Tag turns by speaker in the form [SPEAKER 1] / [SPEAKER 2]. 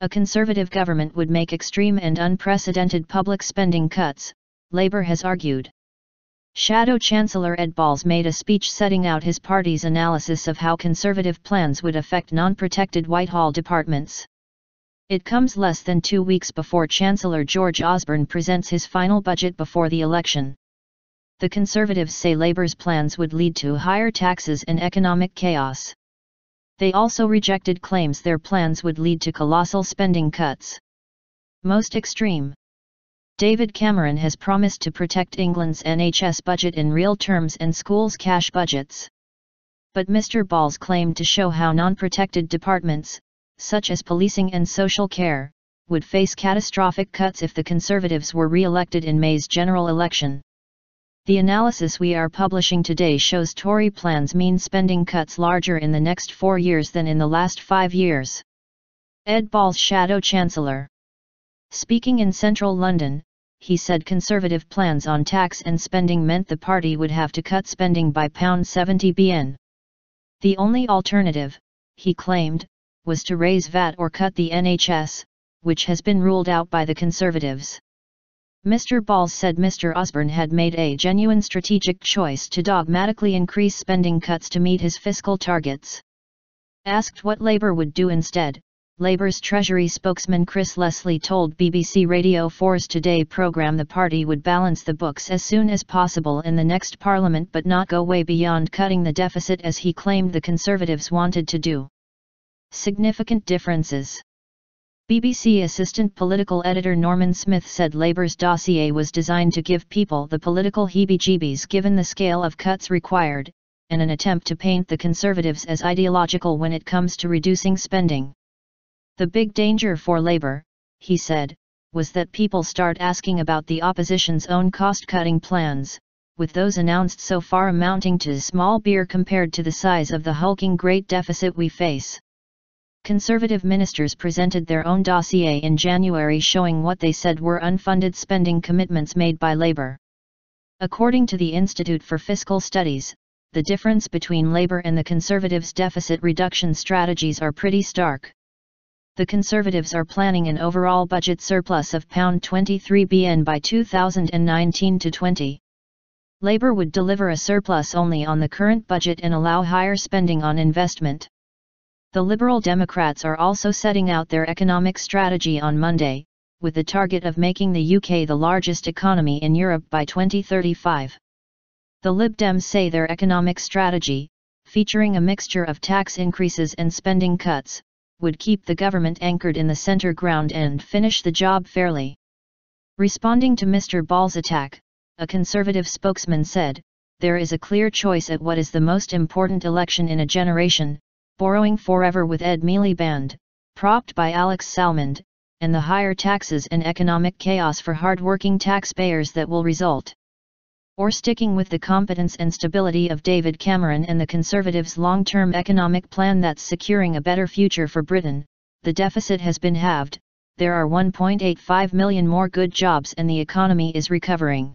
[SPEAKER 1] A Conservative government would make extreme and unprecedented public spending cuts, Labour has argued. Shadow Chancellor Ed Balls made a speech setting out his party's analysis of how Conservative plans would affect non-protected Whitehall departments. It comes less than 2 weeks before Chancellor George Osborne presents his final budget before the election. The Conservatives say Labour's plans would lead to higher taxes and economic chaos. They also rejected claims their plans would lead to colossal spending cuts. Most extreme. David Cameron has promised to protect England's NHS budget in real terms and schools' cash budgets. But Mr. Balls claimed to show how non-protected departments, such as policing and social care, would face catastrophic cuts if the Conservatives were re-elected in May's general election. The analysis we are publishing today shows Tory plans mean spending cuts larger in the next 4 years than in the last 5 years. Ed Balls, Shadow Chancellor. Speaking in central London, he said Conservative plans on tax and spending meant the party would have to cut spending by £70 billion. The only alternative, he claimed, was to raise VAT or cut the NHS, which has been ruled out by the Conservatives. Mr. Balls said Mr. Osborne had made a genuine strategic choice to dogmatically increase spending cuts to meet his fiscal targets. Asked what Labour would do instead, Labour's Treasury spokesman Chris Leslie told BBC Radio 4's Today programme the party would balance the books as soon as possible in the next Parliament but not go way beyond cutting the deficit as he claimed the Conservatives wanted to do. Significant differences. BBC assistant political editor Norman Smith said Labour's dossier was designed to give people the political heebie-jeebies given the scale of cuts required, and an attempt to paint the Conservatives as ideological when it comes to reducing spending. The big danger for Labour, he said, was that people start asking about the opposition's own cost-cutting plans, with those announced so far amounting to small beer compared to the size of the hulking great deficit we face. Conservative ministers presented their own dossier in January showing what they said were unfunded spending commitments made by Labour. According to the Institute for Fiscal Studies, the difference between Labour and the Conservatives' deficit reduction strategies are pretty stark. The Conservatives are planning an overall budget surplus of £23 billion by 2019-20. Labour would deliver a surplus only on the current budget and allow higher spending on investment. The Liberal Democrats are also setting out their economic strategy on Monday, with the target of making the UK the largest economy in Europe by 2035. The Lib Dems say their economic strategy, featuring a mixture of tax increases and spending cuts, would keep the government anchored in the centre ground and finish the job fairly. Responding to Mr. Balls' attack, a Conservative spokesman said, "There is a clear choice at what is the most important election in a generation, borrowing forever with Ed Miliband, propped by Alex Salmond, and the higher taxes and economic chaos for hard-working taxpayers that will result. Or sticking with the competence and stability of David Cameron and the Conservatives' long-term economic plan that's securing a better future for Britain. The deficit has been halved, there are 1.85 million more good jobs and the economy is recovering."